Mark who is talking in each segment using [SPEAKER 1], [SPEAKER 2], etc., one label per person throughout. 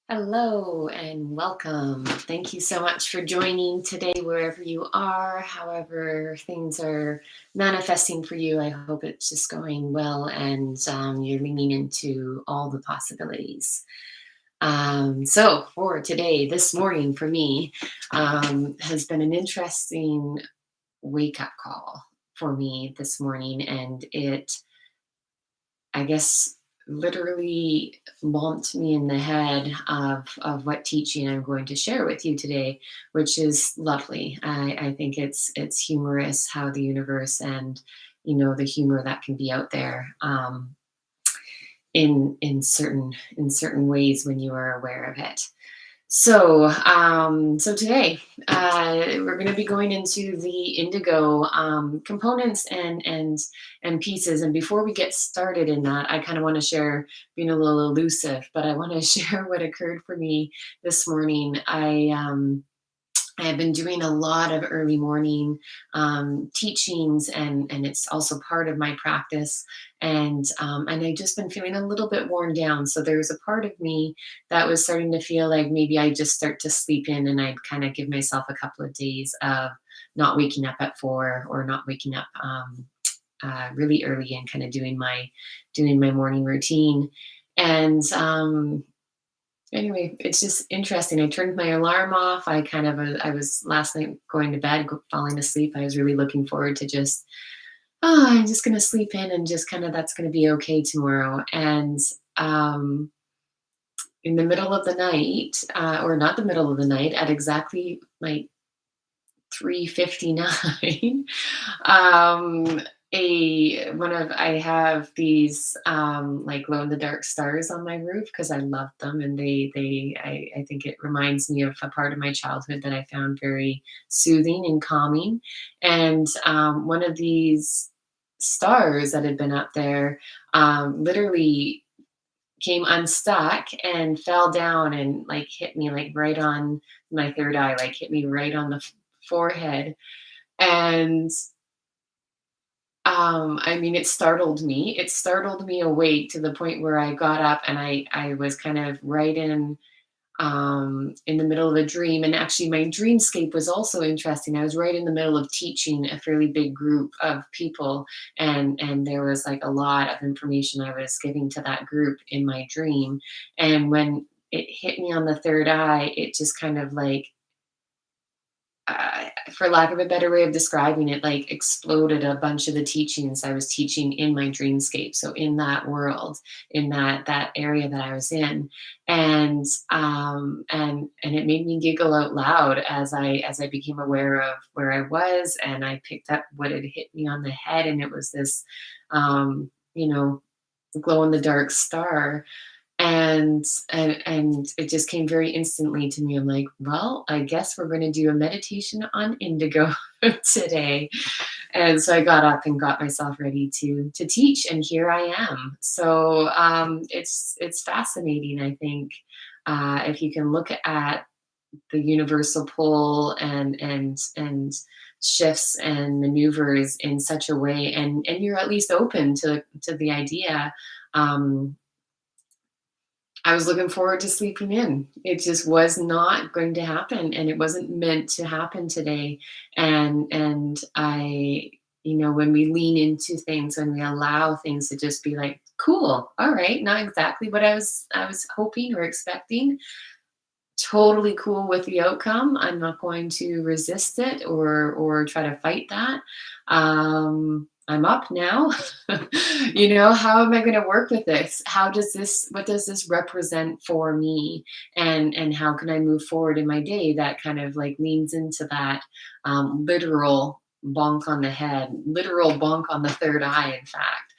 [SPEAKER 1] Hello and welcome. Thank you so much for joining today, wherever you are, however things are manifesting for you. I hope it's just going well and you're leaning into all the possibilities. So, for today, this morning for me, has been an interesting wake up call for me this morning. And I guess, literally bumped me in the head of what teaching I'm going to share with you today, which is lovely. I think it's humorous how the universe and the humor that can be out there in certain ways when you are aware of it. So today we're going to be going into the indigo components and pieces. And before we get started in that, I kind of want to share, being a little elusive, but I want to share what occurred for me this morning. I have been doing a lot of early morning teachings, and it's also part of my practice. And I've just been feeling a little bit worn down. So there was a part of me that was starting to feel like maybe I just start to sleep in, and I'd kind of give myself a couple of days of not waking up at 4 or not waking up really early and kind of doing my morning routine. And anyway, it's just interesting. I turned my alarm off. I was last night going to bed, falling asleep. I was really looking forward to just, I'm just going to sleep in and just kind of, that's going to be okay tomorrow. And um, in the middle of the night, or not the middle of the night, at exactly like 3:59, um, I have these like glow in the dark stars on my roof because I love them, and I think it reminds me of a part of my childhood that I found very soothing and calming. And one of these stars that had been up there literally came unstuck and fell down and like hit me like right on my third eye, like hit me right on the forehead. And I mean, it startled me. It startled me awake to the point where I got up, and I was kind of right in the middle of a dream. And actually, my dreamscape was also interesting. I was right in the middle of teaching a fairly big group of people, and there was like a lot of information I was giving to that group in my dream. And when it hit me on the third eye, it just kind of like, for lack of a better way of describing it, like exploded a bunch of the teachings I was teaching in my dreamscape. So in that world, in that area that I was in, and it made me giggle out loud as I became aware of where I was, and I picked up what had hit me on the head, and it was this, um, you know, glow in the dark star. And it just came very instantly to me. I'm like, well, I guess we're going to do a meditation on indigo today. And so I got up and got myself ready to teach, and here I am. So it's fascinating. I think if you can look at the universal pull and shifts and maneuvers in such a way, and you're at least open to the idea. Um, I was looking forward to sleeping in. It just was not going to happen, and it wasn't meant to happen today. And when we lean into things, when we allow things to just be like, cool, all right, not exactly what I was hoping or expecting. Totally cool with the outcome. I'm not going to resist it or try to fight that. I'm up now. How am I going to work with this? What does this represent for me? And how can I move forward in my day that kind of like leans into that literal bonk on the head, literal bonk on the third eye, in fact.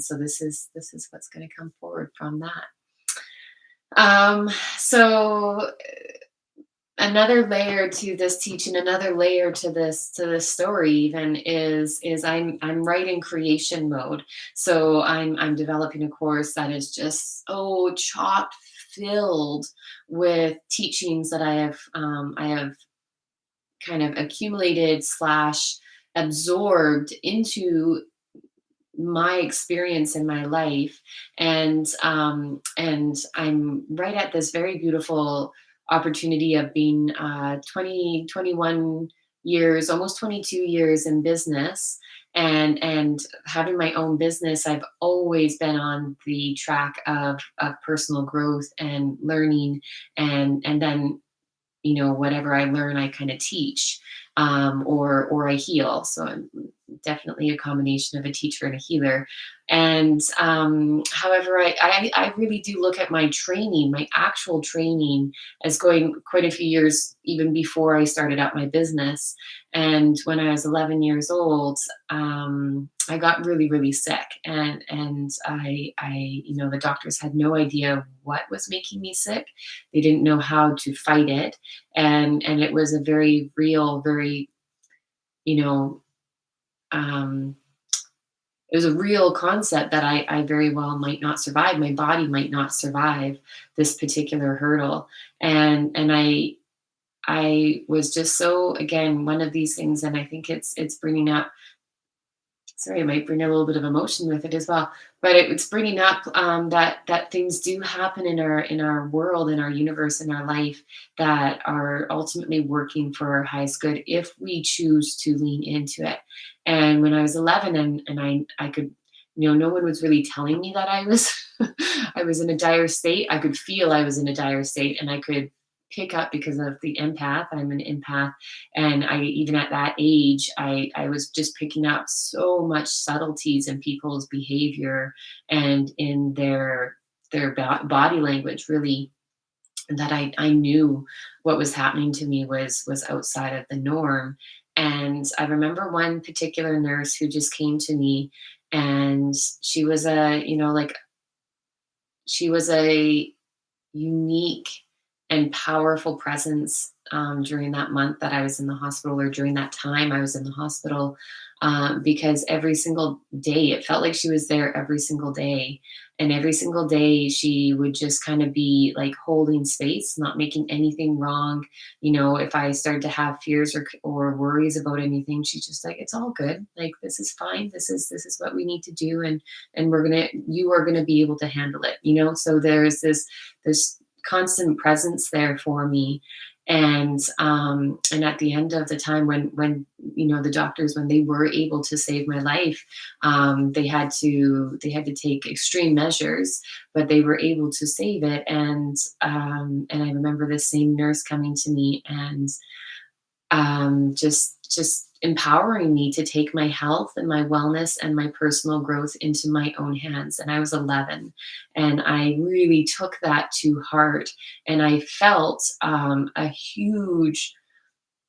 [SPEAKER 1] So this is what's going to come forward from that. So another layer to this teaching, another layer to this story even is I'm right in creation mode. So I'm developing a course that is just so chock filled with teachings that I have kind of accumulated slash absorbed into my experience in my life, and I'm right at this very beautiful opportunity of being 20 21 years, almost 22 years in business, and having my own business. I've always been on the track of personal growth and learning, and then whatever I learn, I kind of teach, or I heal. So I'm definitely a combination of a teacher and a healer. And however, I really do look at my training, my actual training, as going quite a few years even before I started out my business. And when I was 11 years old, I got really, really sick, and the doctors had no idea what was making me sick. They didn't know how to fight it, and it was a very real, very, you know, um, it was a real concept that I very well might not survive. My body might not survive this particular hurdle, and I was just so, again, one of these things, and I think it's bringing up. Sorry, it might bring a little bit of emotion with it as well, but it's bringing up that things do happen in our world, in our universe, in our life, that are ultimately working for our highest good if we choose to lean into it. And when I was 11, and I could, no one was really telling me that I was I was in a dire state. I could feel I was in a dire state, and I could pick up, because of the empath. I'm an empath, and I, even at that age, I was just picking up so much subtleties in people's behavior and in their body language, really, that I knew what was happening to me was outside of the norm. And I remember one particular nurse who just came to me, and she was she was a unique and powerful presence, during that month that I was in the hospital, or during that time I was in the hospital, because every single day it felt like she was there every single day. And every single day she would just kind of be like holding space, not making anything wrong. If I started to have fears or worries about anything, she's just like, it's all good. Like, this is fine. This is what we need to do. And you are gonna be able to handle it. So there's this constant presence there for me. And at the end of the time, when the doctors, when they were able to save my life, they had to take extreme measures, but they were able to save it. And I remember this same nurse coming to me, and just empowering me to take my health and my wellness and my personal growth into my own hands. And I was 11, and I really took that to heart, and I felt a huge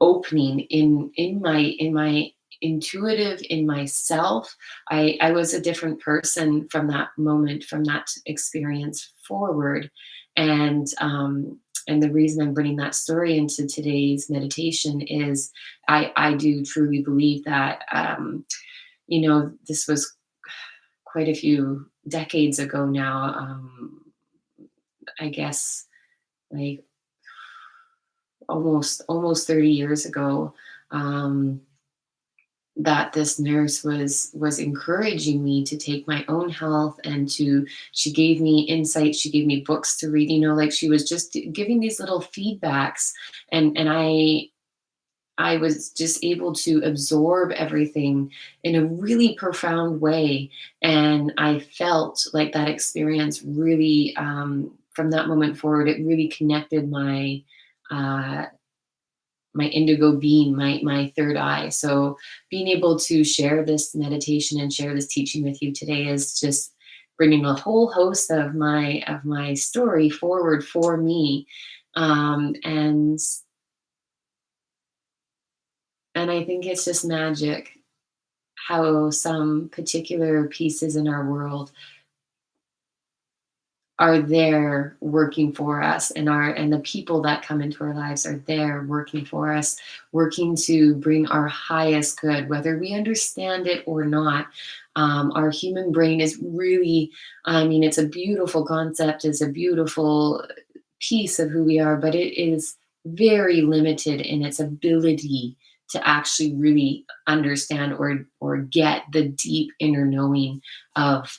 [SPEAKER 1] opening in my intuitive, in myself. I was a different person from that moment, from that experience forward. And the reason I'm bringing that story into today's meditation is I do truly believe that, this was quite a few decades ago now. I guess, like, almost 30 years ago, um, that this nurse was encouraging me to take my own health, and she gave me insights, she gave me books to read, like, she was just giving these little feedbacks. And I was just able to absorb everything in a really profound way. And I felt like that experience really, from that moment forward, it really connected uh, my indigo being, my third eye. So being able to share this meditation and share this teaching with you today is just bringing a whole host of my story forward for me. Um, and and I think it's just magic how some particular pieces in our world are there working for us, and the people that come into our lives are there working for us, working to bring our highest good, whether we understand it or not. Our human brain is really, I mean, it's a beautiful concept, it's a beautiful piece of who we are, but it is very limited in its ability to actually really understand or get the deep inner knowing of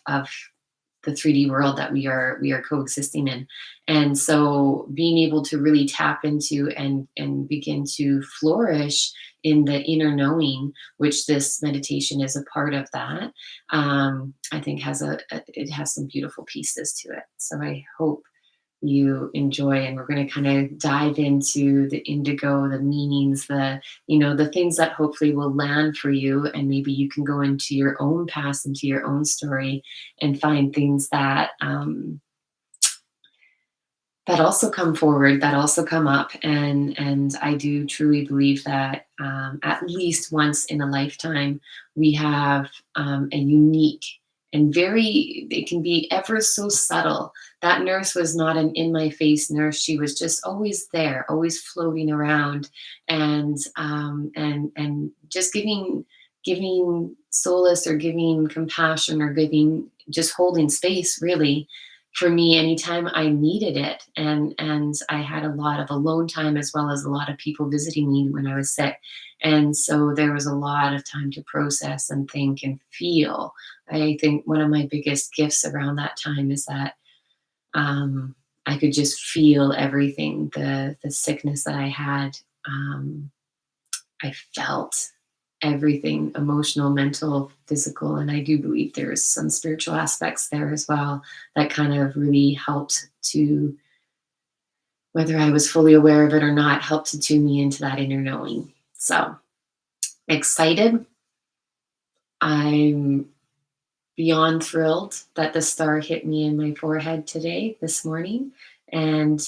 [SPEAKER 1] the 3D world that we are coexisting in. And so being able to really tap into and begin to flourish in the inner knowing, which this meditation is a part of that, I think it has some beautiful pieces to it. So I hope you enjoy, and we're going to kind of dive into the indigo, the meanings, the things that hopefully will land for you, and maybe you can go into your own past, into your own story, and find things that also come forward, that also come up. And I do truly believe that at least once in a lifetime we have a unique and very, it can be ever so subtle. That nurse was not an in my face nurse. She was just always there, always floating around, and just giving solace, or giving compassion, or giving, just holding space, really, for me anytime I needed it. And I had a lot of alone time, as well as a lot of people visiting me when I was sick. And so there was a lot of time to process and think and feel. I think one of my biggest gifts around that time is that I could just feel everything, the sickness that I had. Um, I felt everything, emotional, mental, physical. And I do believe there's some spiritual aspects there as well that kind of really helped to, whether I was fully aware of it or not, helped to tune me into that inner knowing. So excited. I'm beyond thrilled that the star hit me in my forehead today, this morning, and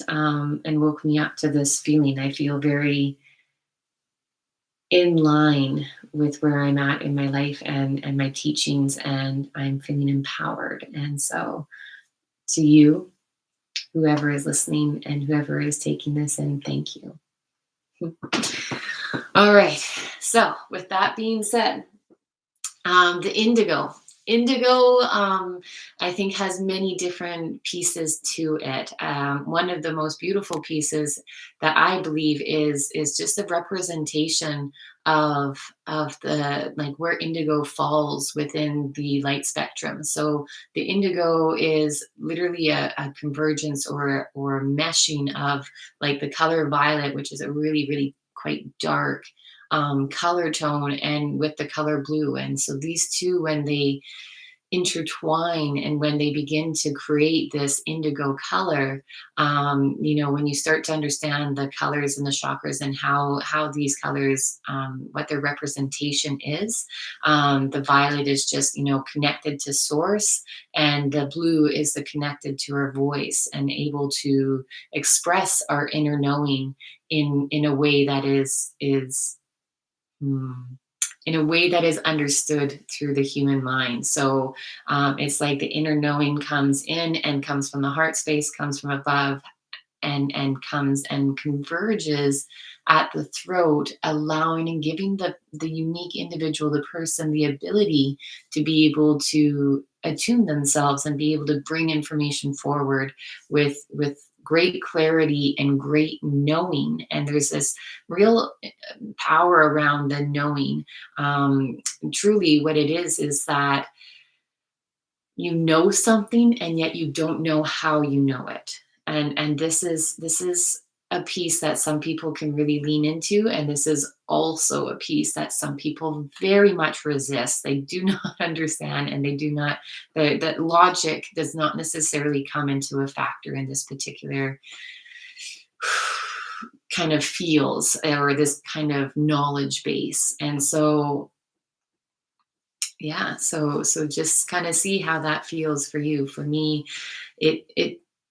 [SPEAKER 1] woke me up to this feeling. I feel very in line with where I'm at in my life and my teachings, and I'm feeling empowered. And so, to you, whoever is listening and whoever is taking this in, thank you. All right. So, with that being said, the indigo. Indigo, I think, has many different pieces to it. One of the most beautiful pieces that I believe is just a representation of the, like, where indigo falls within the light spectrum. So the indigo is literally a convergence or meshing of, like, the color violet, which is a really, really quite dark color tone, and with the color blue. And so these two, when they intertwine and when they begin to create this indigo color, when you start to understand the colors and the chakras and how these colors, what their representation is. The violet is just, connected to source, and the blue is the connected to our voice and able to express our inner knowing in a way that is Mm. in a way that is understood through the human mind. So it's like the inner knowing comes in and comes from the heart space, comes from above, and comes and converges at the throat, allowing and giving the unique individual, the person, the ability to be able to attune themselves and be able to bring information forward with great clarity and great knowing. And there's this real power around the knowing. Truly, what it is that you know something, and yet you don't know how you know it. And this is a piece that some people can really lean into, and this is also a piece that some people very much resist. They do not understand, and they do not, that logic does not necessarily come into a factor in this particular kind of feels, or this kind of knowledge base. And so, yeah, so just kind of see how that feels for you. For me,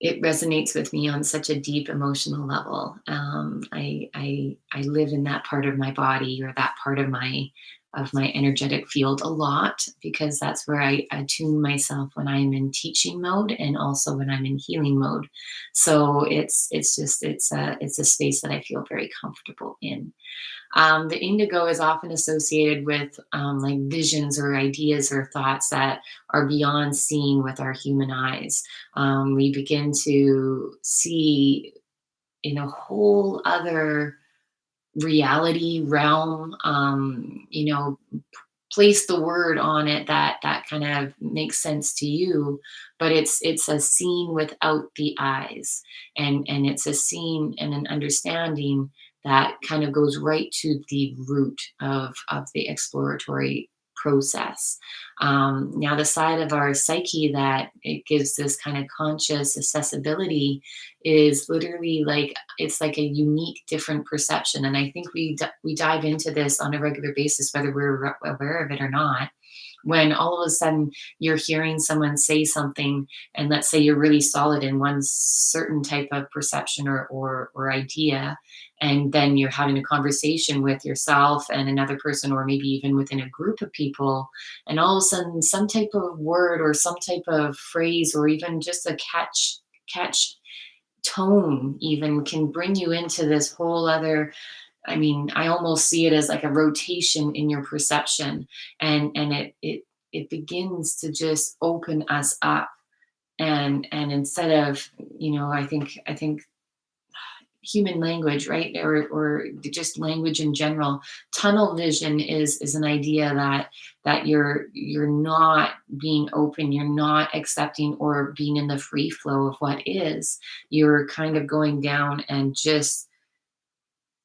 [SPEAKER 1] it resonates with me on such a deep emotional level. I live in that part of my body, or that part of my energetic field, a lot, because that's where I attune myself when I'm in teaching mode, and also when I'm in healing mode. So it's a space that I feel very comfortable in. The indigo is often associated with like visions or ideas or thoughts that are beyond seeing with our human eyes. We begin to see in a whole other reality realm, place the word on it that kind of makes sense to you, but it's a scene without the eyes, and it's a scene and an understanding that kind of goes right to the root of the exploratory process. Now the side of our psyche that it gives this kind of conscious accessibility is literally like it's like a unique different perception, and I think we dive into this on a regular basis whether we're aware of it or not. When all of a sudden you're hearing someone say something, and let's say you're really solid in one certain type of perception or idea, and then you're having a conversation with yourself and another person, or maybe even within a group of people, and all of a sudden some type of word or some type of phrase or even just a catch tone even can bring you into this whole other. I mean, I almost see it as like a rotation in your perception, and it begins to just open us up, and instead of, I think human language, right? Or just language in general. Tunnel vision is an idea that you're not being open, you're not accepting or being in the free flow of what is. You're kind of going down and just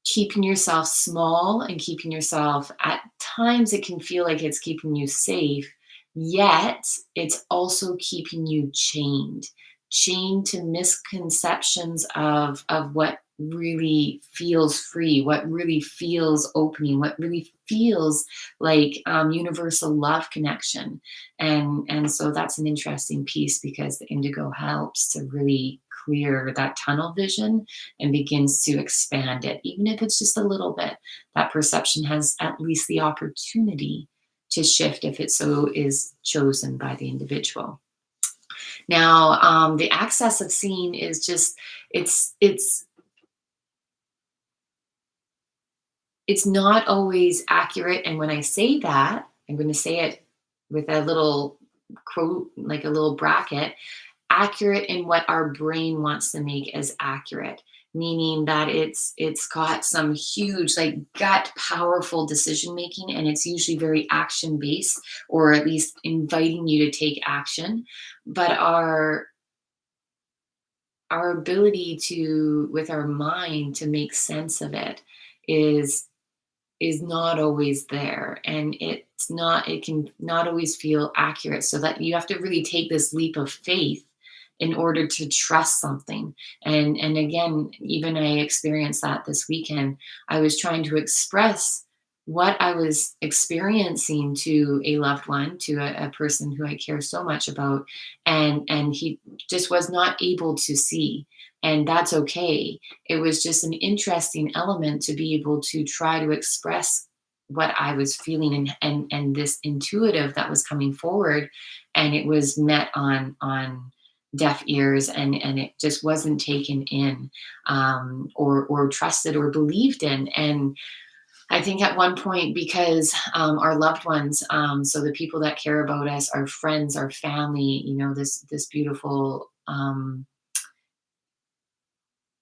[SPEAKER 1] keeping yourself small and keeping yourself, at times it can feel like it's keeping you safe, yet it's also keeping you chained to misconceptions of what really feels free, what really feels opening, what really feels like universal love connection. And so that's an interesting piece because the indigo helps to really clear that tunnel vision and begins to expand it, even if it's just a little bit. That perception has at least the opportunity to shift if it so is chosen by the individual. Now, the access of seeing is just it's it's not always accurate. And when I say that, I'm going to say it with a little quote, like a little bracket, accurate in what our brain wants to make as accurate, meaning that it's got some huge like gut powerful decision making, and it's usually very action based, or at least inviting you to take action. But our ability to, with our mind, to make sense of it is is not always there, and it can not always feel accurate, so that you have to really take this leap of faith in order to trust something. And again, even I experienced that this weekend. I was trying to express what I was experiencing to a loved one, to a person who I care so much about, and he just was not able to see, and that's okay. It was just an interesting element to be able to try to express what I was feeling, and this intuitive that was coming forward, and it was met on deaf ears, and it just wasn't taken in, or trusted or believed in. And I think at one point, because our loved ones, so the people that care about us, our friends, our family, this beautiful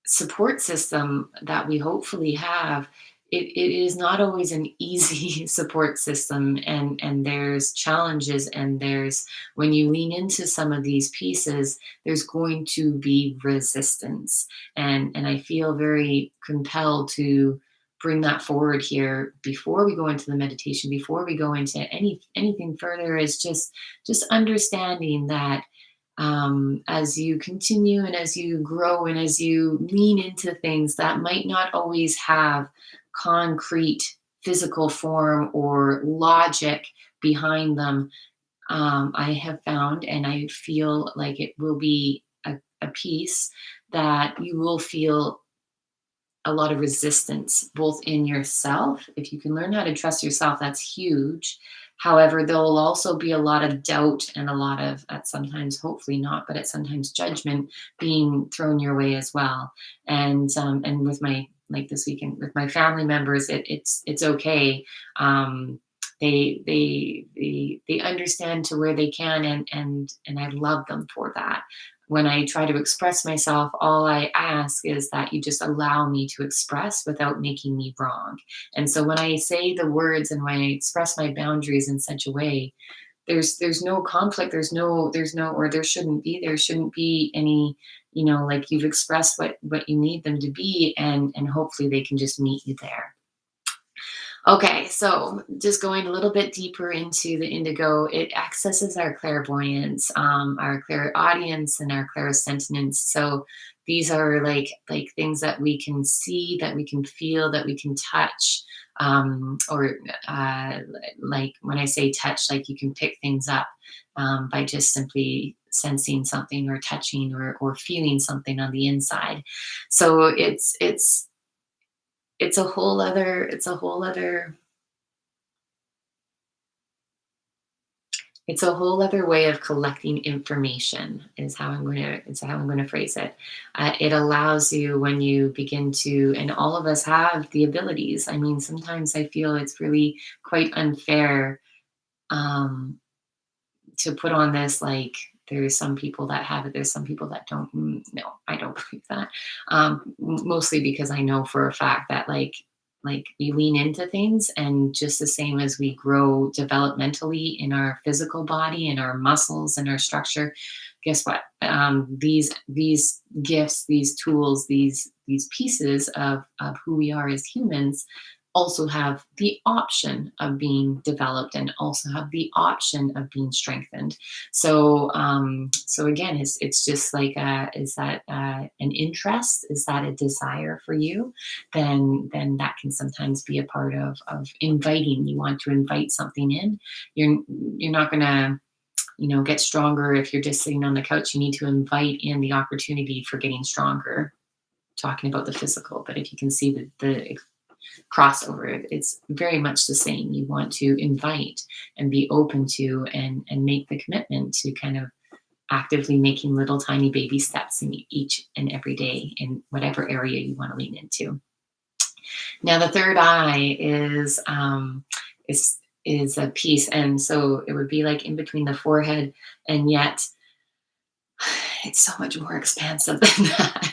[SPEAKER 1] support system that we hopefully have, it is not always an easy support system, and there's challenges, and there's, when you lean into some of these pieces, there's going to be resistance, and I feel very compelled to bring that forward here before we go into the meditation, before we go into anything further, is just understanding that, as you continue and as you grow and as you lean into things that might not always have concrete physical form or logic behind them, I have found, and I feel like it will be a piece that you will feel a lot of resistance, both in yourself. If you can learn how to trust yourself, that's huge. However, there will also be a lot of doubt and a lot of, at sometimes, hopefully not, but at sometimes judgment being thrown your way as well. And with my, like this weekend with my family members, it's okay. They understand to where they can, and I love them for that. when I try to express myself, all I ask is that you just allow me to express without making me wrong. And so when I say the words and when I express my boundaries in such a way, there's no conflict, there's no, or there shouldn't be any, like, you've expressed what you need them to be, and hopefully they can just meet you there. Okay, so just going a little bit deeper into the indigo, it accesses our clairvoyance, our clairaudience, and our clairsentience. So these are like things that we can see, that we can feel, that we can touch, or like when I say touch, like you can pick things up by just simply sensing something or touching or feeling something on the inside. So it's a whole other way of collecting information, is how I'm going to phrase it. It allows you, when you begin to, and all of us have the abilities. I mean, sometimes I feel it's really quite unfair, um, to put on this, like, there's some people that have it, there's some people that don't. No, I don't believe that. Mostly because I know for a fact that, like we lean into things, and just the same as we grow developmentally in our physical body and our muscles and our structure, guess what? These gifts, these tools, these pieces of who we are as humans also have the option of being developed, and also have the option of being strengthened. So again, it's just like, is that an interest? Is that a desire for you? Then that can sometimes be a part of inviting. You want to invite something in. You're not gonna, get stronger if you're just sitting on the couch. You need to invite in the opportunity for getting stronger. Talking about the physical, but if you can see the crossover, it's very much the same. You want to invite and be open to, and make the commitment to kind of actively making little tiny baby steps in each and every day in whatever area you want to lean into. Now, the third eye is a piece, and so it would be like in between the forehead, and yet it's so much more expansive than that.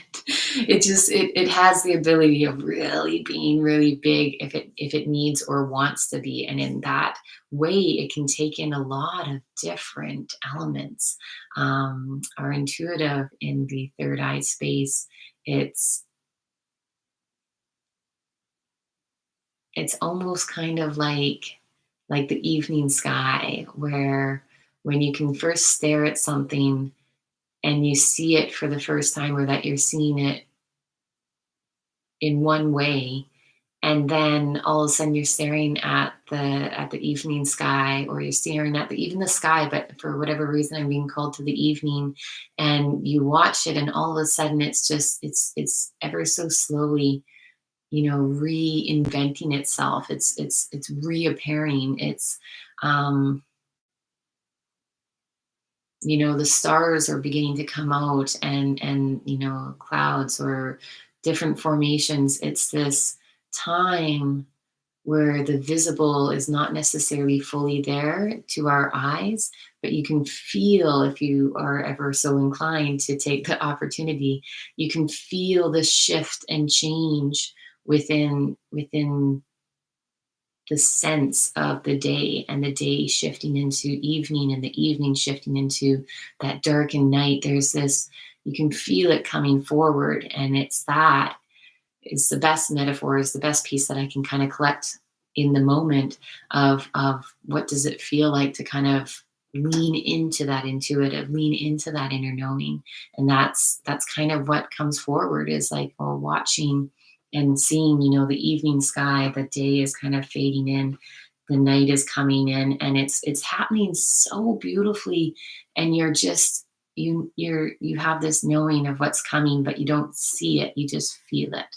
[SPEAKER 1] It has the ability of really being really big if it needs or wants to be, and in that way, it can take in a lot of different elements. Our intuitive in the third eye space, it's it's almost kind of like the evening sky, where when you can first stare at something and you see it for the first time, or that you're seeing it in one way, and then all of a sudden you're staring at the evening sky, or you're staring at even the sky, but for whatever reason I'm being called to the evening, and you watch it, and all of a sudden it's ever so slowly, reinventing itself. It's reappearing. It's um the stars are beginning to come out, and clouds or different formations. It's this time where the visible is not necessarily fully there to our eyes, but you can feel, if you are ever so inclined to take the opportunity, you can feel the shift and change within the sense of the day, and the day shifting into evening, and the evening shifting into that darkened night. There's this, you can feel it coming forward, and it's that is the best metaphor, is the best piece that I can kind of collect in the moment of what does it feel like to kind of lean into that intuitive, lean into that inner knowing. And that's kind of what comes forward, is like, well, watching and seeing, the evening sky, the day is kind of fading in, the night is coming in, and it's happening so beautifully, and you're just, you have this knowing of what's coming, but you don't see it, you just feel it.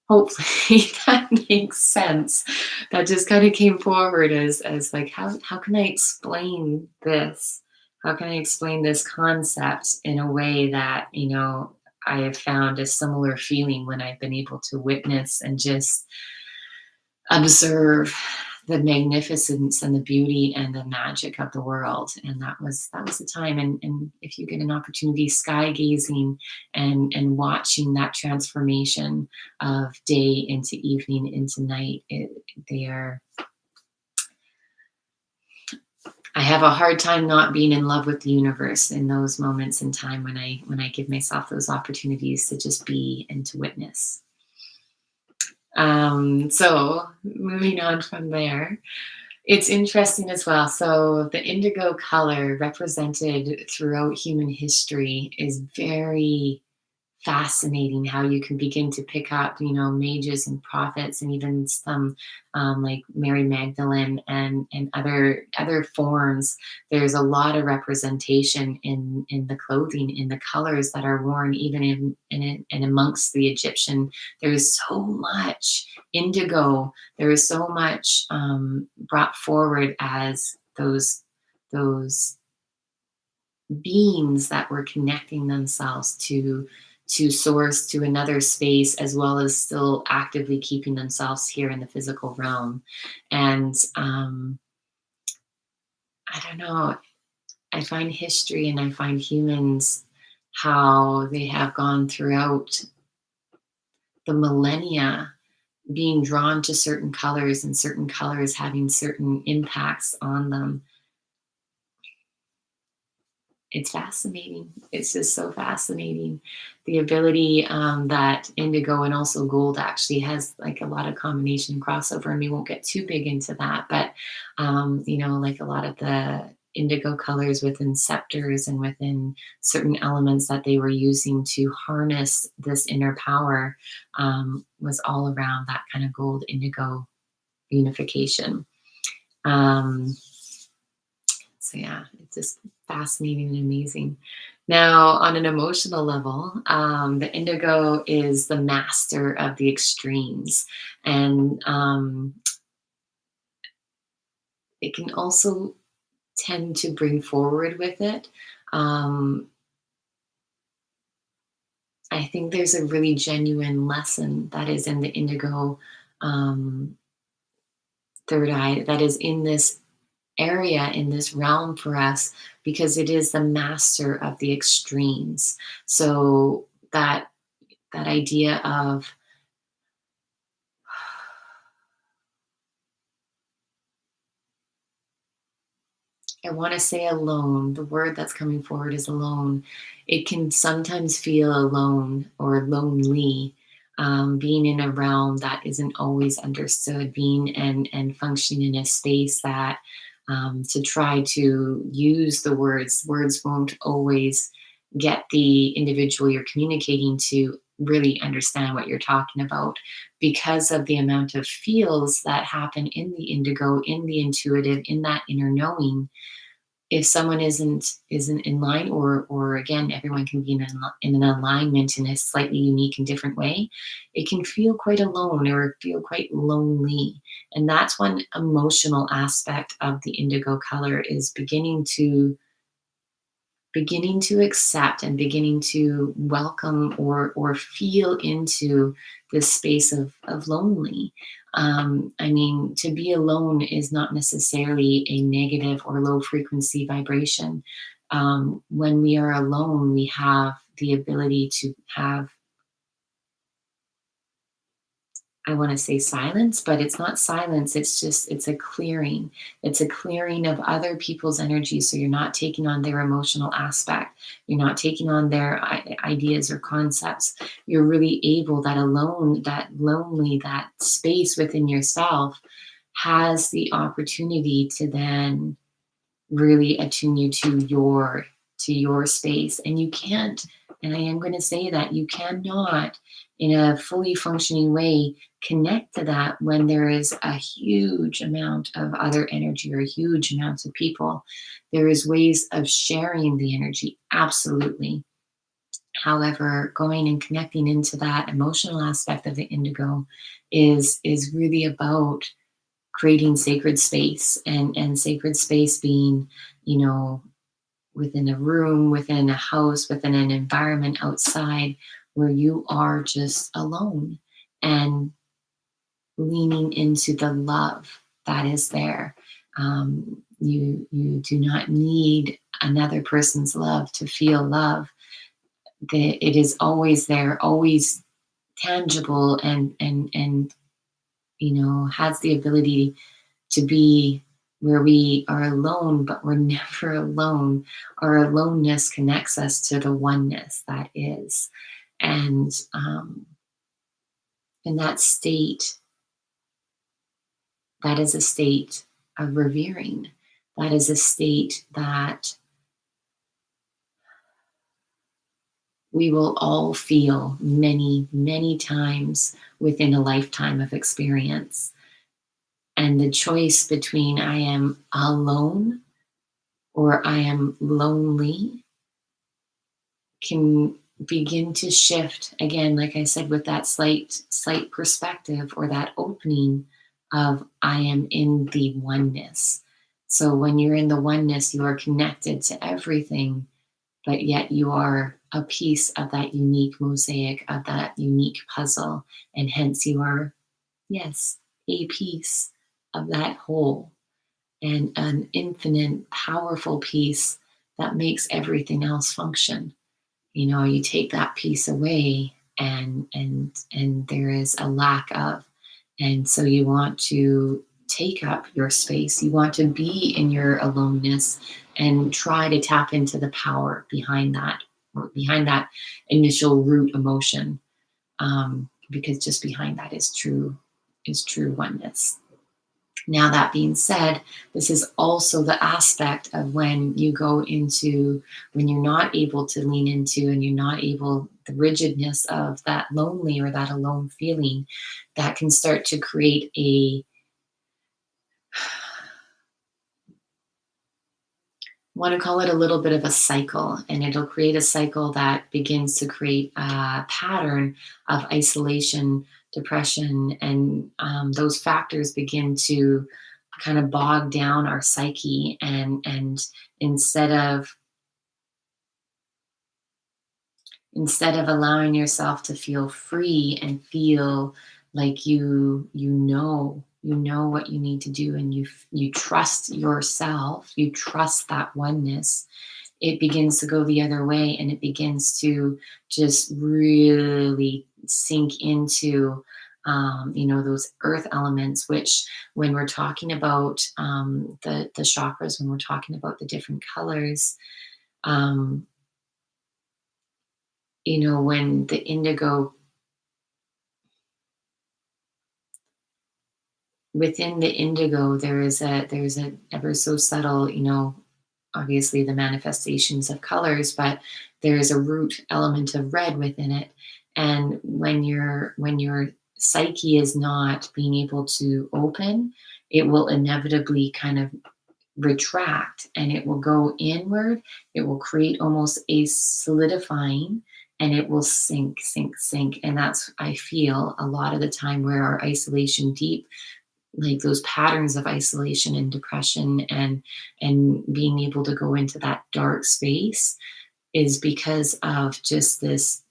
[SPEAKER 1] Hopefully that makes sense. That just kind of came forward as like, how can I explain this? How can I explain this concept in a way that, I have found a similar feeling when I've been able to witness and just observe the magnificence and the beauty and the magic of the world. And that was the time. And if you get an opportunity, sky gazing and watching that transformation of day into evening into night, they are. I have a hard time not being in love with the universe in those moments in time when I give myself those opportunities to just be and to witness. So moving on from there, it's interesting as well. So the indigo color represented throughout human history is very fascinating, how you can begin to pick up, mages and prophets and even some like Mary Magdalene and other forms. There's a lot of representation in the clothing, in the colors that are worn, even in amongst the Egyptian. There is so much indigo. There is so much brought forward as those beings that were connecting themselves to source, to another space, as well as still actively keeping themselves here in the physical realm. And I don't know, I find history and I find humans, how they have gone throughout the millennia being drawn to certain colors and certain colors having certain impacts on them. It's fascinating. It's just so fascinating. The ability that indigo and also gold actually has like a lot of combination crossover, and we won't get too big into that. But like a lot of the indigo colors within scepters and within certain elements that they were using to harness this inner power was all around that kind of gold indigo unification. Um, so yeah, it's just fascinating and amazing. Now, on an emotional level, the indigo is the master of the extremes, and it can also tend to bring forward with it. Um, I think there's a really genuine lesson that is in the indigo um, third eye, that is in this area, in this realm for us, because it is the master of the extremes. So that idea of, I want to say alone, the word that's coming forward is alone. It can sometimes feel alone or lonely, being in a realm that isn't always understood, being and functioning in a space that, to try to use the words won't always get the individual you're communicating to really understand what you're talking about, because of the amount of feels that happen in the indigo, in the intuitive, in that inner knowing. If someone isn't in line, or again, everyone can be in an alignment in a slightly unique and different way, it can feel quite alone or feel quite lonely. And that's one emotional aspect of the indigo color, is beginning to accept and beginning to welcome or feel into this space of lonely. I mean, to be alone is not necessarily a negative or low frequency vibration. When we are alone, we have the ability to have, I want to say silence, but it's not silence. It's a clearing. It's a clearing of other people's energy. So you're not taking on their emotional aspect. You're not taking on their ideas or concepts. You're really able, that alone, that lonely, that space within yourself has the opportunity to then really attune you to your space. And you can't, and I am going to say that you cannot in a fully functioning way connect to that when there is a huge amount of other energy or huge amounts of people. There is ways of sharing the energy, absolutely. However, going and connecting into that emotional aspect of the indigo is really about creating sacred space, and sacred space being, you know, within a room, within a house, within an environment outside, where you are just alone and leaning into the love. that is there. You do not need another person's love to feel love. It is always there, always tangible, and has the ability to be where we are alone, but we're never alone. Our aloneness connects us to the oneness that is. And in that state, that is a state of revering. That is a state that we will all feel many, many times within a lifetime of experience. And the choice between I am alone or I am lonely can begin to shift again, like I said, with that slight perspective or that opening of I am in the oneness. So when you're in the oneness, you are connected to everything, but yet you are a piece of that unique mosaic, of that unique puzzle, and hence you are, yes, a piece of that whole, and an infinite powerful piece that makes everything else function. You take that piece away, and there is a lack of, and so you want to take up your space, you want to be in your aloneness and try to tap into the power behind that, or behind that initial root emotion, because just behind that is true oneness. Now, that being said, this is also the aspect of when you go into, when you're not able to lean into, and you're not able, the rigidness of that lonely or that alone feeling, that can start to create want to call it a little bit of a cycle, and it'll create a cycle that begins to create a pattern of isolation, depression, and those factors begin to kind of bog down our psyche, and instead of instead of allowing yourself to feel free and feel like you know what you need to do, and you trust yourself, you trust that oneness, it begins to go the other way, and it begins to just really sink into those earth elements, which, when we're talking about the chakras, when we're talking about the different colors, um, when the indigo, within the indigo, there's a ever so subtle, obviously the manifestations of colors, but there is a root element of red within it. And when your psyche is not being able to open, it will inevitably kind of retract, and it will go inward. It will create almost a solidifying, and it will sink. And that's, I feel, a lot of the time where our isolation deep, like those patterns of isolation and depression, and being able to go into that dark space, is because of just this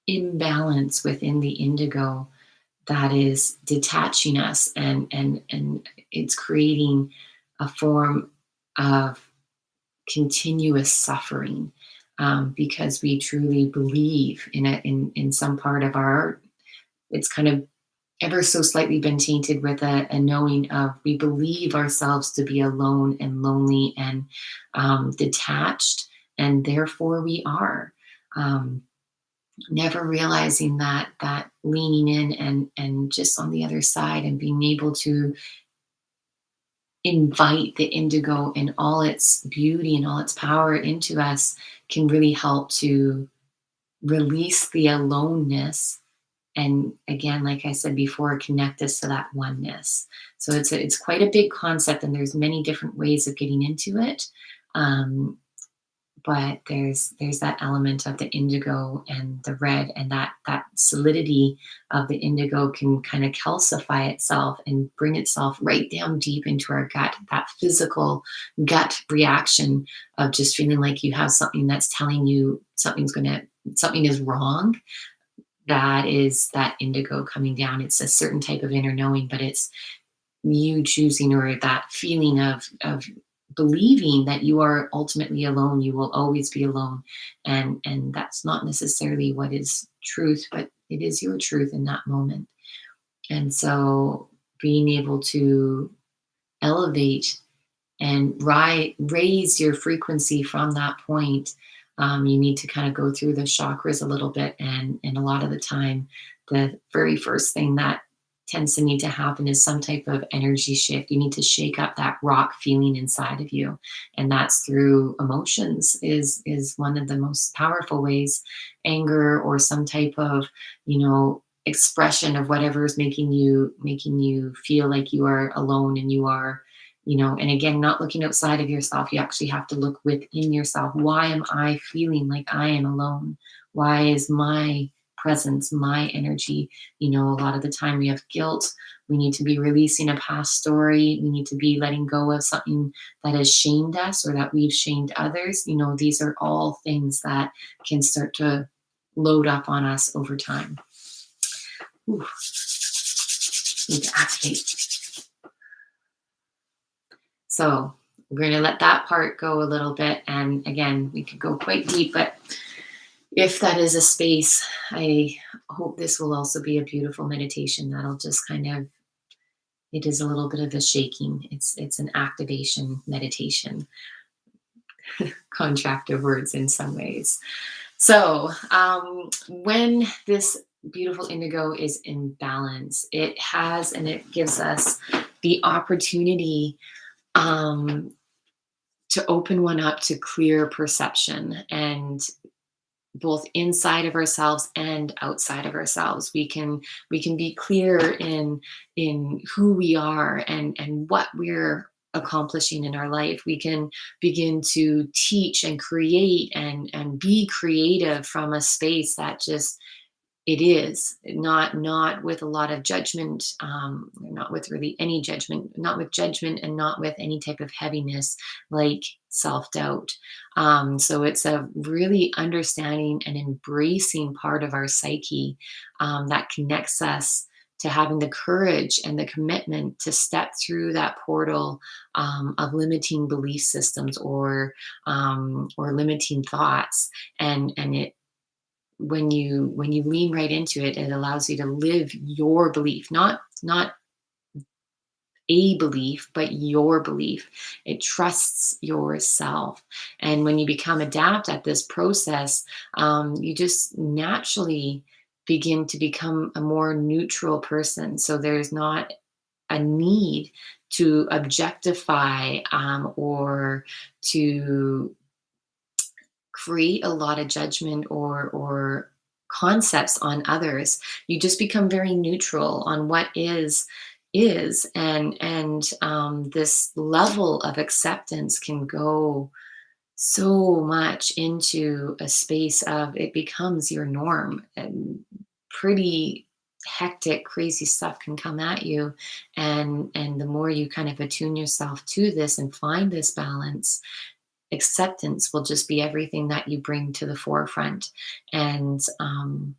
[SPEAKER 1] imbalance within the indigo that is detaching us, and it's creating a form of continuous suffering, because we truly believe in some part of our, it's kind of ever so slightly been tainted with a knowing of, we believe ourselves to be alone and lonely and detached, and therefore we are. Never realizing that leaning in, and just on the other side, and being able to invite the indigo in all its beauty and all its power into us, can really help to release the aloneness, and again, like I said before, connect us to that oneness. So it's quite a big concept, and there's many different ways of getting into it. But there's that element of the indigo and the red, and that solidity of the indigo can kind of calcify itself and bring itself right down deep into our gut, that physical gut reaction of just feeling like you have something that's telling you something is wrong, that is that indigo coming down. It's a certain type of inner knowing, but it's you choosing, or that feeling of believing that you are ultimately alone. You will always be alone, and that's not necessarily what is truth, but it is your truth in that moment. And so being able to elevate and raise your frequency from that point. You need to kind of go through the chakras a little bit, and a lot of the time, the very first thing that tends to need to happen is some type of energy shift. You need to shake up that rock feeling inside of you, and that's through emotions. Is one of the most powerful ways. Anger, or some type of, expression of whatever is making you feel like you are alone, and you are, and again, not looking outside of yourself. You actually have to look within yourself. Why am I feeling like I am alone? Why is my presence, my energy, a lot of the time we have guilt. We need to be releasing a past story. We need to be letting go of something that has shamed us, or that we've shamed others. These are all things that can start to load up on us over time. Ooh, need to activate. So we're going to let that part go a little bit. And again, we could go quite deep, but if that is a space, I hope this will also be a beautiful meditation that'll just kind of, it is a little bit of a shaking. It's an activation meditation. Contract of words in some ways. So when this beautiful indigo is in balance, it gives us the opportunity to open one up to clear perception, and both inside of ourselves and outside of ourselves. We can be clear in who we are, and what we're accomplishing in our life. We can begin to teach and create and be creative from a space that just, it is not with a lot of judgment, not with really any judgment, not with judgment, and not with any type of heaviness like self-doubt. So it's a really understanding and embracing part of our psyche, that connects us to having the courage and the commitment to step through that portal, of limiting belief systems, or limiting thoughts. And it when you lean right into it, it allows you to live your belief, not a belief, but your belief. It trusts yourself. And when you become adept at this process, you just naturally begin to become a more neutral person. So there's not a need to objectify, or to create a lot of judgment, or concepts on others. You just become very neutral on what is, and this level of acceptance can go so much into a space of, it becomes your norm, and pretty hectic crazy stuff can come at you, and the more you kind of attune yourself to this and find this balance, acceptance will just be everything that you bring to the forefront. And um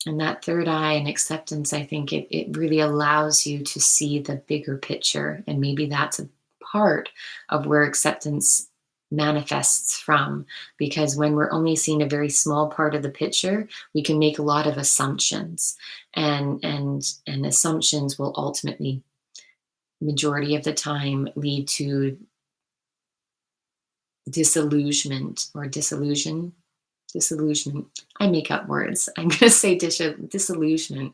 [SPEAKER 1] and that third eye and acceptance, I think it really allows you to see the bigger picture, and maybe that's a part of where acceptance manifests from, because when we're only seeing a very small part of the picture, we can make a lot of assumptions, and assumptions will ultimately, majority of the time, lead to disillusionment, or disillusionment. I make up words. I'm going to say disillusionment.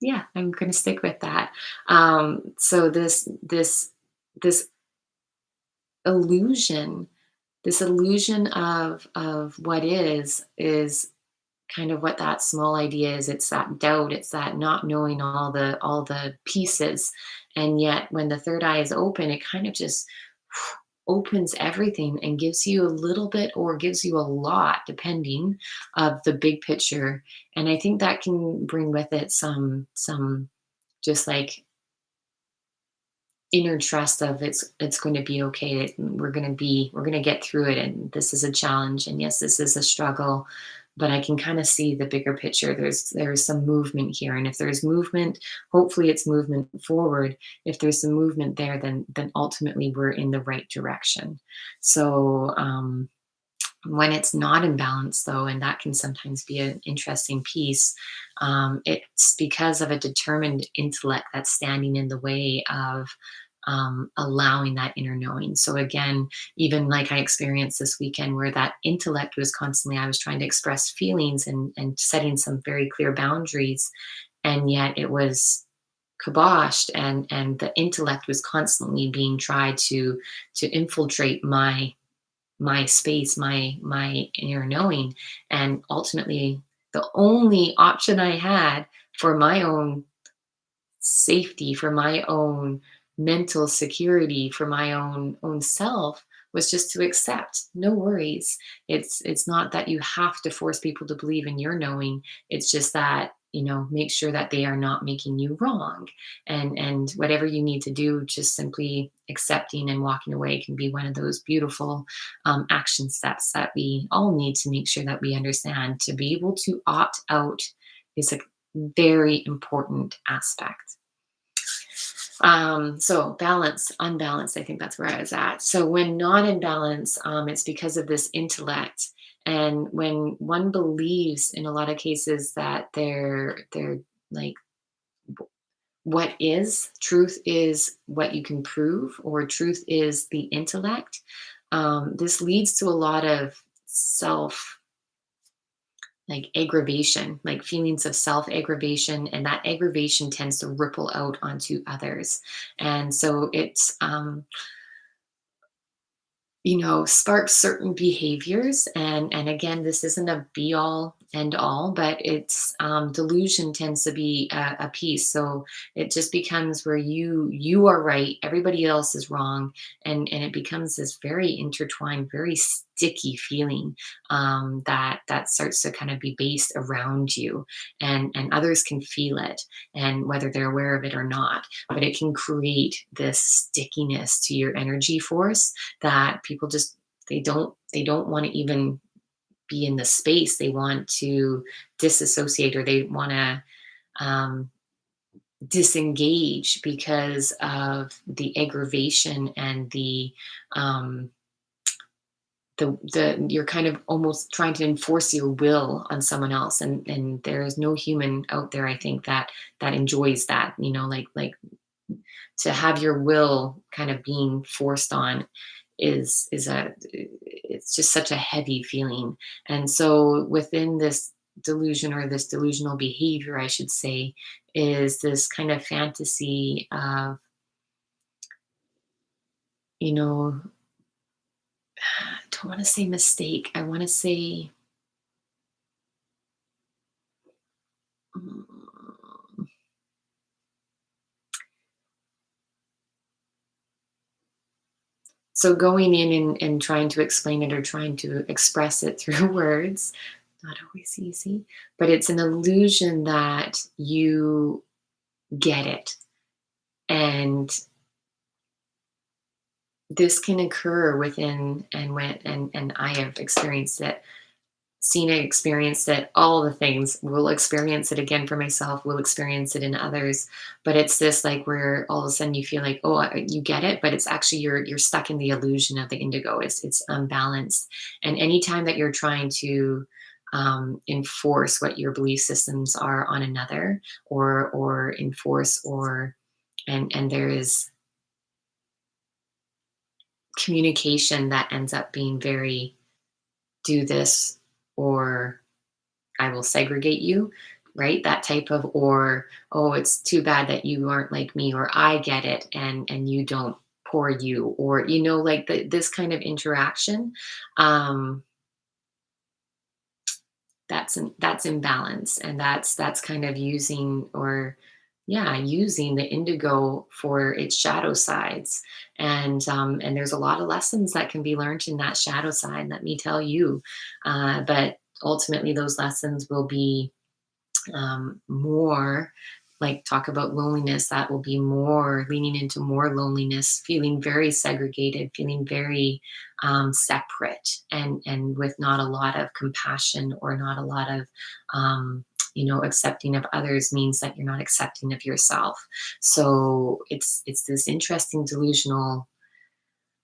[SPEAKER 1] Yeah, I'm going to stick with that. So this illusion, this illusion of what is kind of what that small idea is. It's that doubt. It's that not knowing all the pieces. And yet, when the third eye is open, it kind of just opens everything and gives you a little bit, or gives you a lot, depending, of the big picture. And I think that can bring with it some just like inner trust of it's going to be okay. We're going to get through it, and this is a challenge, and yes, this is a struggle, but I can kind of see the bigger picture. There's some movement here, and if there's movement, hopefully it's movement forward. If there's some movement there, then ultimately we're in the right direction. So when it's not in balance, though, and that can sometimes be an interesting piece, it's because of a determined intellect that's standing in the way of allowing that inner knowing. So, again, even like I experienced this weekend, where that intellect was constantly, I was trying to express feelings and setting some very clear boundaries, and yet it was kiboshed, and the intellect was constantly being tried to infiltrate my space, my inner knowing. And ultimately, the only option I had for my own safety, for my own mental security, for my own self, was just to accept. No worries. It's not that you have to force people to believe in your knowing. It's just that, make sure that they are not making you wrong. And whatever you need to do, just simply accepting and walking away can be one of those beautiful action steps that we all need to make sure that we understand. To be able to opt out is a very important aspect. So balance, unbalanced, I think that's where I was at. So when not in balance, it's because of this intellect. And when one believes in a lot of cases that they're like, what is truth is what you can prove, or truth is the intellect. This leads to a lot of self, like aggravation, like feelings of self aggravation, and that aggravation tends to ripple out onto others. And so it's sparks certain behaviors. And again, this isn't a be all end all, but it's delusion tends to be a piece. So it just becomes where you are right, everybody else is wrong, and it becomes this very intertwined, very sticky feeling, that starts to kind of be based around you, and others can feel it, and whether they're aware of it or not, but it can create this stickiness to your energy force, that people just, they don't want to even be in the space. They want to disassociate, or they want to um, disengage because of the aggravation and um, the you're kind of almost trying to enforce your will on someone else, and there is no human out there, I think, that enjoys that, like to have your will kind of being forced on is a it's just such a heavy feeling. And so within this delusion, or this delusional behavior, I should say, is this kind of fantasy of, I don't want to say mistake, I want to say, mm, so going in and trying to explain it, or trying to express it through words, not always easy, but it's an illusion that you get it. And this can occur within, and I have experienced it, seen it, experienced it, all the things. Will experience it again for myself, will experience it in others. But it's this, like, where all of a sudden you feel like, oh, you get it, but it's actually, you're stuck in the illusion of the indigo. It's unbalanced. And anytime that you're trying to enforce what your belief systems are on another, or enforce, or and there is communication that ends up being very, do this, or I will segregate you, right? That type of, or, oh, it's too bad that you aren't like me, or I get it, and you don't, poor you, or, like this kind of interaction. um that's imbalance, and that's kind of using, or yeah, using the indigo for its shadow sides. And there's a lot of lessons that can be learned in that shadow side, let me tell you. But ultimately those lessons will be more like talk about loneliness, that will be more leaning into more loneliness, feeling very segregated, feeling very separate, and with not a lot of compassion or not a lot of accepting of others means that you're not accepting of yourself. So it's this interesting delusional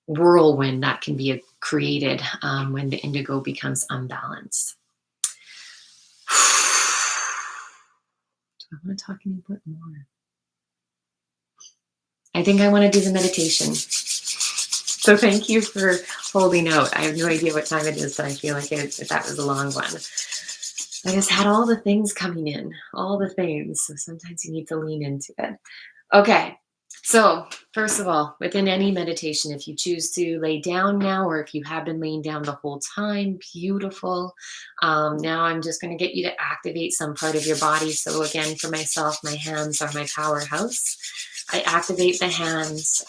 [SPEAKER 1] whirlwind that can be created when the indigo becomes unbalanced. Do I want to talk any bit more? I think I want to do the meditation. So thank you for holding out. I have no idea what time it is, but I feel like that was a long one. I just had all the things coming in, all the things. So sometimes you need to lean into it. Okay. So first of all, within any meditation, if you choose to lay down now, or if you have been laying down the whole time, beautiful. Now I'm just going to get you to activate some part of your body. So again, for myself, my hands are my powerhouse. I activate the hands.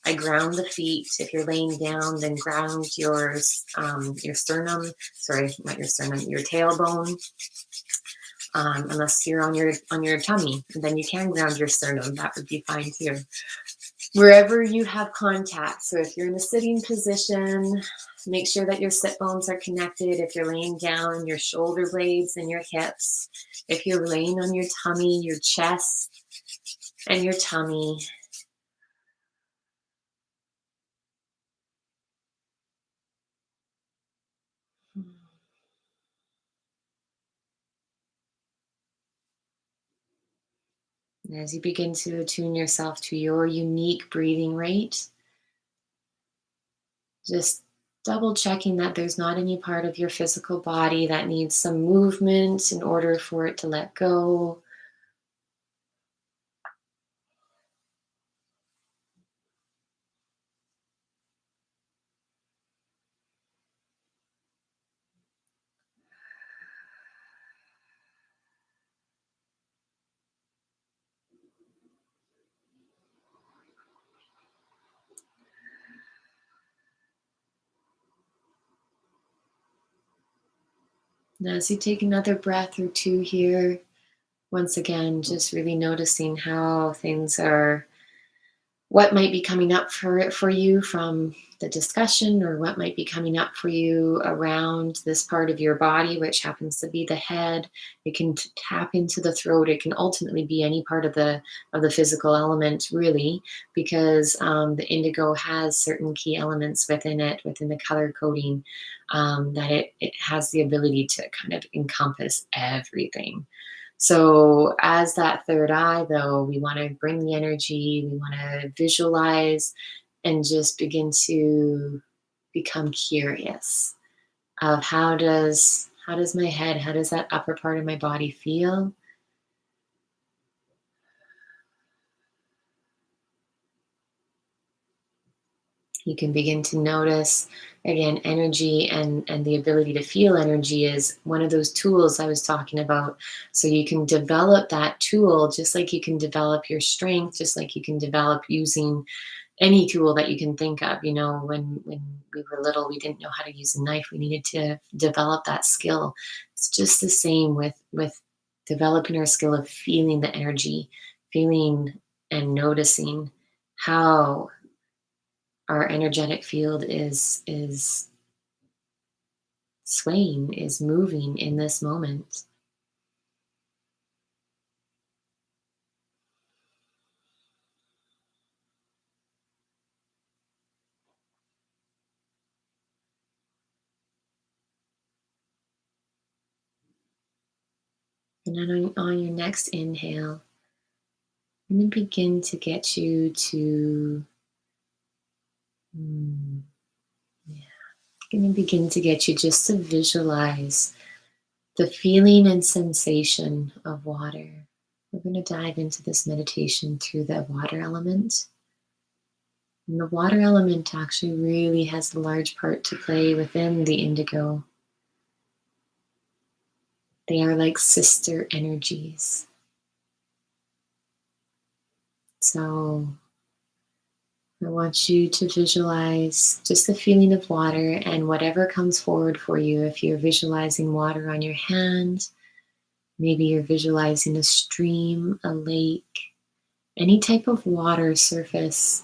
[SPEAKER 1] I ground the feet. If you're laying down, then ground your sternum. Sorry, not your sternum, your tailbone. Unless you're on your tummy, and then you can ground your sternum. That would be fine too. Wherever you have contact. So if you're in a sitting position, make sure that your sit bones are connected. If you're laying down, your shoulder blades and your hips. If you're laying on your tummy, your chest and your tummy. And as you begin to attune yourself to your unique breathing rate, just double checking that there's not any part of your physical body that needs some movement in order for it to let go. And as you take another breath or two here, once again, just really noticing how things are, what might be coming up for you from the discussion, or what might be coming up for you around this part of your body, which happens to be the head. It can tap into the throat. It can ultimately be any part of the physical element, really, because the indigo has certain key elements within it, within the color coding, that it has the ability to kind of encompass everything. So, as that third eye, though, we want to bring the energy, we want to visualize and just begin to become curious of how does my head, how does that upper part of my body feel? You can begin to notice, again, energy and the ability to feel energy is one of those tools I was talking about. So you can develop that tool just like you can develop your strength, just like you can develop using any tool that you can think of. When we were little, we didn't know how to use a knife. We needed to develop that skill. It's just the same with developing our skill of feeling the energy, feeling and noticing how our energetic field is swaying, is moving in this moment. And then on your next inhale, I'm going to begin to get you to, yeah, I'm going to begin to get you just to visualize the feeling and sensation of water. We're going to dive into this meditation through the water element. And the water element actually really has a large part to play within the indigo. They are like sister energies. So I want you to visualize just the feeling of water and whatever comes forward for you. If you're visualizing water on your hand, Maybe you're visualizing a stream, a lake, any type of water surface.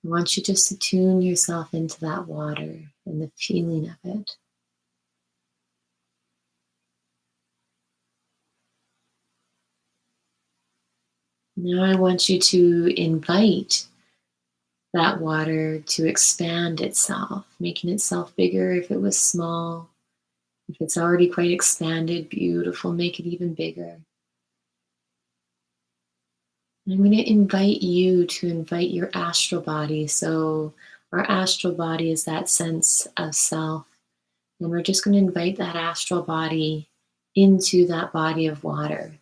[SPEAKER 1] I want you just to tune yourself into that water and the feeling of it. Now I want you to invite that water to expand itself, making itself bigger if it was small. If it's already quite expanded, beautiful, make it even bigger. And I'm going to invite you to invite your astral body. So, our astral body is that sense of self. And we're just going to invite that astral body into that body of water.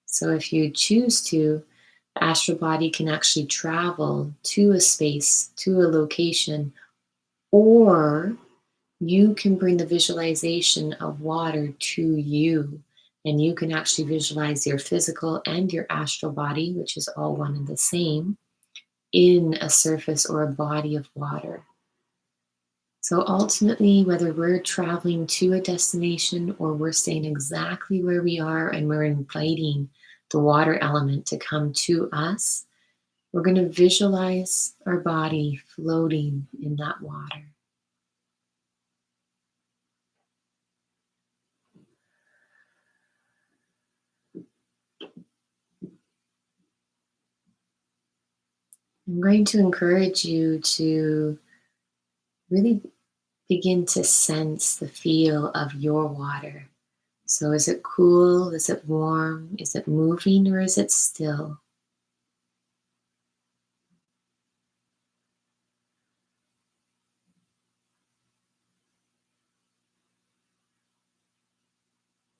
[SPEAKER 1] So, if you choose to, the astral body can actually travel to a space, to a location, or you can bring the visualization of water to you. And you can actually visualize your physical and your astral body, which is all one and the same, in a surface or a body of water. So ultimately, whether we're traveling to a destination or we're staying exactly where we are and we're inviting the water element to come to us, we're going to visualize our body floating in that water. I'm going to encourage you to really begin to sense the feel of your water. So is it cool? Is it warm? Is it moving or is it still?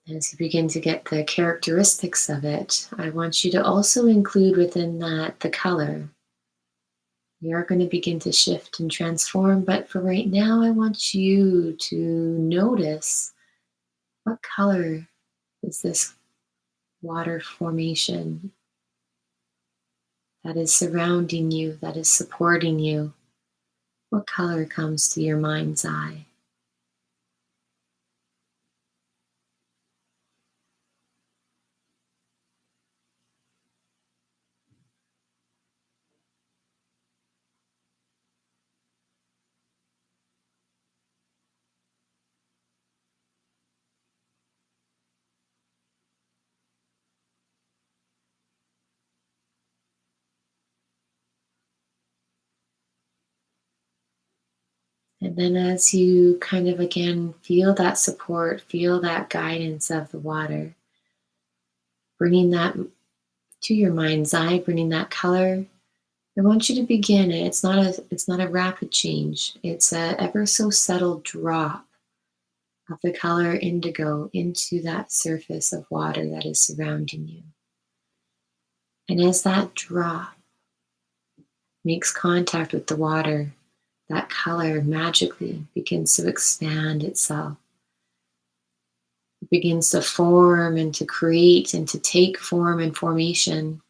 [SPEAKER 1] As you begin to get the characteristics of it, I want you to also include within that the color. We are going to begin to shift and transform, but for right now, I want you to notice what color is this water formation that is surrounding you, that is supporting you. What color comes to your mind's eye? And then as you kind of again feel that support, feel that guidance of the water, bringing that to your mind's eye, bringing that color, I want you to begin it. It's not a rapid change. It's a ever so subtle drop of the color indigo into that surface of water that is surrounding you. And as that drop makes contact with the water, that color magically begins to expand itself. It begins to form and to create and to take form and formation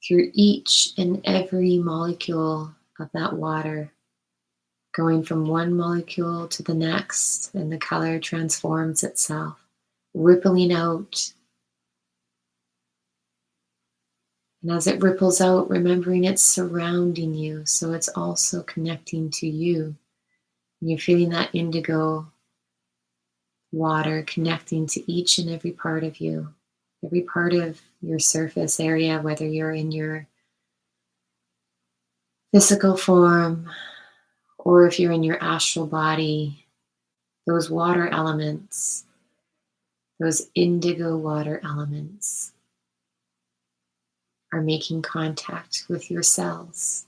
[SPEAKER 1] through each and every molecule of that water, going from one molecule to the next, and the color transforms itself, rippling out. And as it ripples out, remembering it's surrounding you, so it's also connecting to you. And you're feeling that indigo water connecting to each and every part of you, every part of your surface area, whether you're in your physical form or if you're in your astral body. Those water elements, those indigo water elements, are making contact with your cells,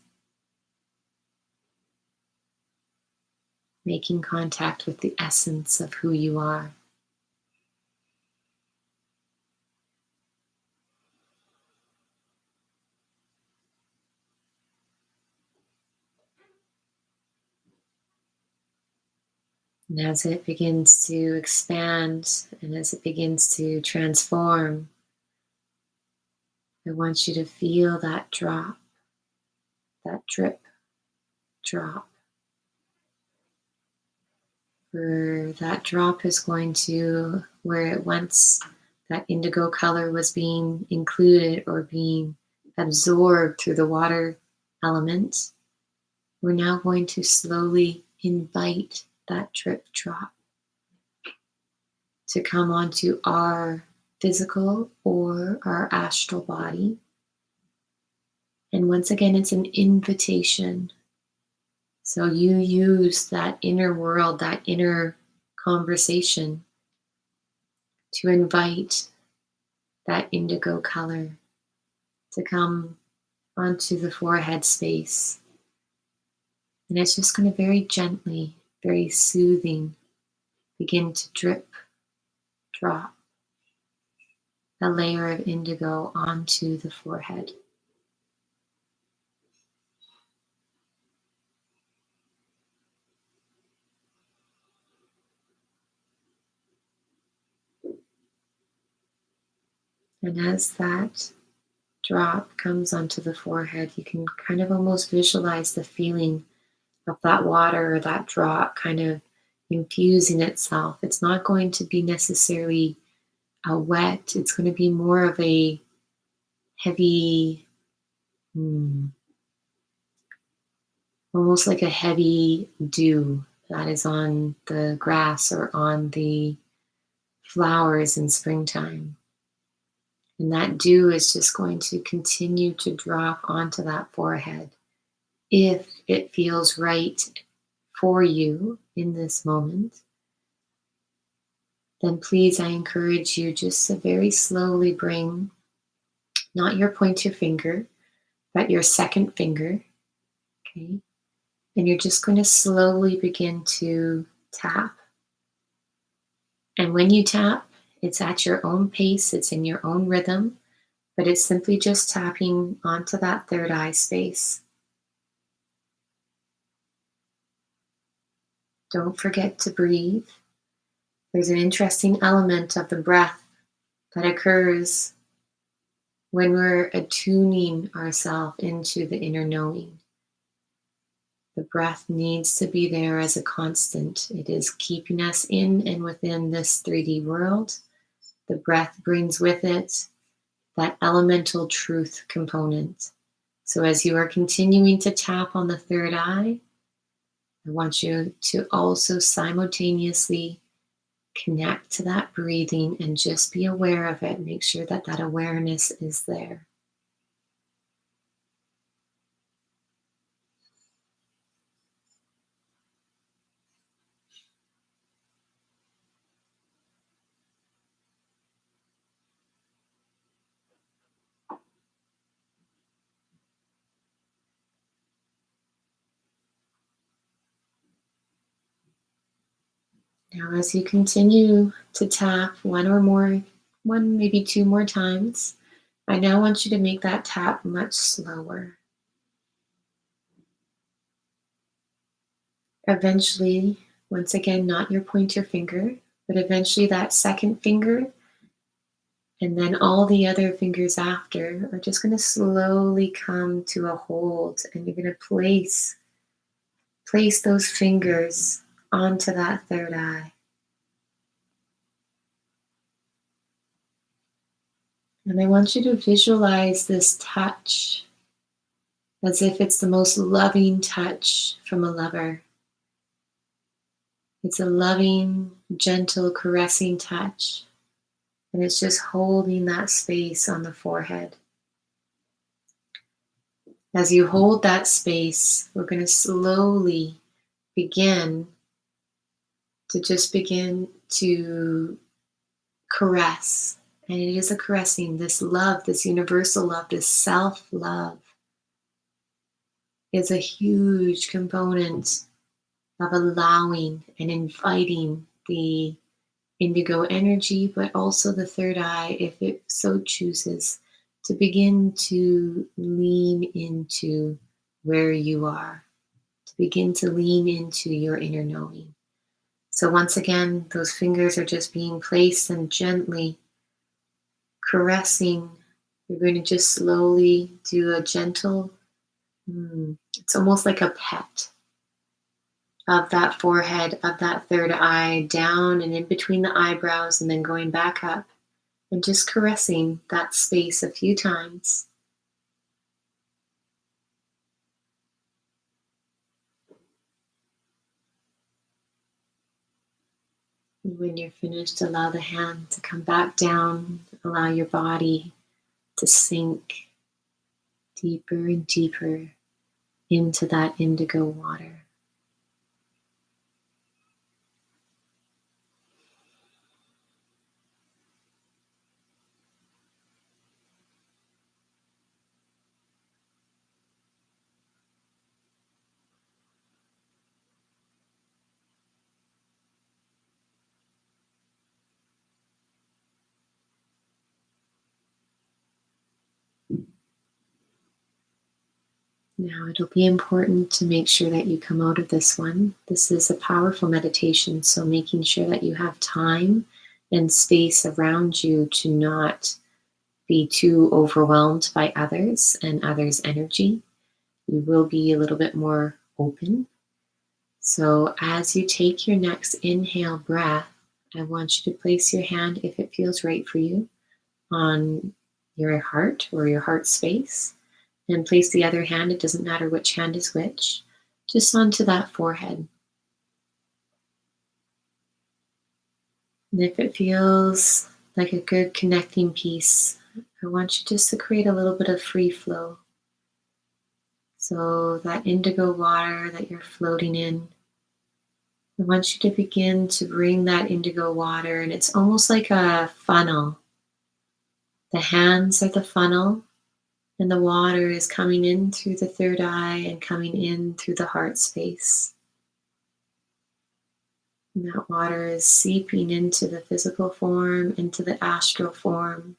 [SPEAKER 1] making contact with the essence of who you are. And as it begins to expand and as it begins to transform, I want you to feel that drop, that drip, drop where that drop is going to, where it once that indigo color was being included or being absorbed through the water element. We're now going to slowly invite that drip drop to come onto our physical or our astral body. And once again, it's an invitation. So you use that inner world, that inner conversation to invite that indigo color to come onto the forehead space. And it's just going to very gently, very soothing, begin to drip, drop a layer of indigo onto the forehead. And as that drop comes onto the forehead, you can kind of almost visualize the feeling of that water or that drop kind of infusing itself. It's not going to be necessarily a wet, it's going to be more of a heavy, almost like a heavy dew that is on the grass or on the flowers in springtime. And that dew is just going to continue to drop onto that forehead if it feels right for you in this moment. Then please, I encourage you just to very slowly bring not your pointer finger, but your second finger, okay? And you're just going to slowly begin to tap. And when you tap, it's at your own pace, it's in your own rhythm, but it's simply just tapping onto that third eye space. Don't forget to breathe. There's an interesting element of the breath that occurs when we're attuning ourselves into the inner knowing. The breath needs to be there as a constant. It is keeping us in and within this 3D world. The breath brings with it that elemental truth component. So as you are continuing to tap on the third eye, I want you to also simultaneously connect to that breathing and just be aware of it. Make sure that that awareness is there. Now, as you continue to tap one, maybe two more times, I now want you to make that tap much slower. Eventually, once again, not your pointer finger, but eventually that second finger and then all the other fingers after are just going to slowly come to a hold, and you're going to place those fingers onto that third eye. And I want you to visualize this touch as if it's the most loving touch from a lover. It's a loving, gentle, caressing touch. And it's just holding that space on the forehead. As you hold that space, we're going to slowly begin to caress. And it is a caressing, this love, this universal love, this self-love is a huge component of allowing and inviting the indigo energy, but also the third eye, if it so chooses, to begin to lean into where you are, to begin to lean into your inner knowing. So once again, those fingers are just being placed and gently caressing. You're going to just slowly do a gentle, it's almost like a pet. of that forehead, of that third eye, down and in between the eyebrows, and then going back up and just caressing that space a few times. And when you're finished, allow the hand to come back down, allow your body to sink deeper and deeper into that indigo water. Now, it'll be important to make sure that you come out of this one. This is a powerful meditation, so making sure that you have time and space around you to not be too overwhelmed by others and others' energy. You will be a little bit more open. So, as you take your next inhale breath, I want you to place your hand, if it feels right for you, on your heart or your heart space. And place the other hand, it doesn't matter which hand is which, just onto that forehead. And if it feels like a good connecting piece, I want you just to create a little bit of free flow. So that indigo water that you're floating in, I want you to begin to bring that indigo water, and it's almost like a funnel. The hands are the funnel, and the water is coming in through the third eye and coming in through the heart space. And that water is seeping into the physical form, into the astral form,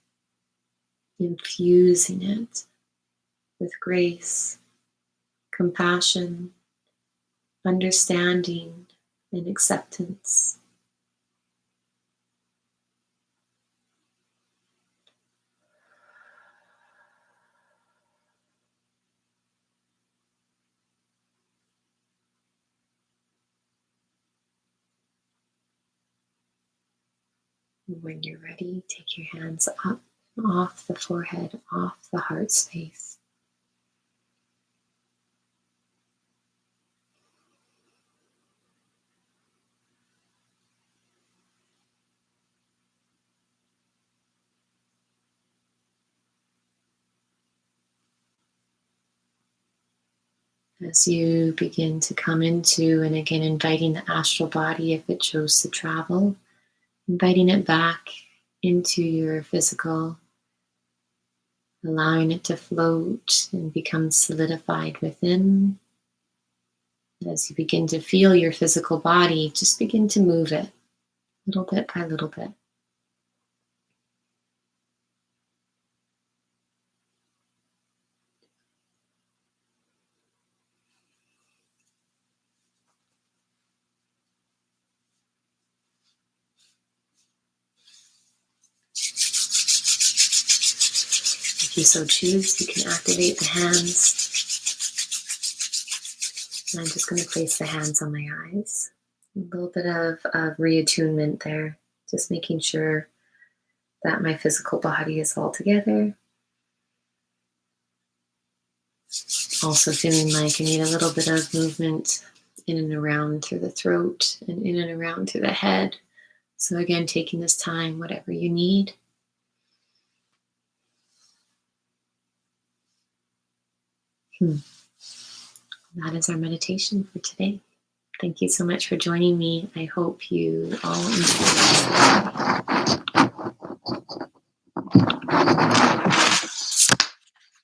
[SPEAKER 1] infusing it with grace, compassion, understanding, and acceptance. When you're ready, take your hands up, off the forehead, off the heart space. As you begin to come into, and again, inviting the astral body, if it chose to travel, inviting it back into your physical, allowing it to float and become solidified within. As you begin to feel your physical body, just begin to move it little bit by little bit. If you so choose, you can activate the hands. And I'm just going to place the hands on my eyes. A little bit of reattunement there, just making sure that my physical body is all together. Also feeling like I need a little bit of movement in and around through the throat and in and around through the head. So again, taking this time, whatever you need. That is our meditation for today. Thank you so much for joining me. I hope you all enjoy it.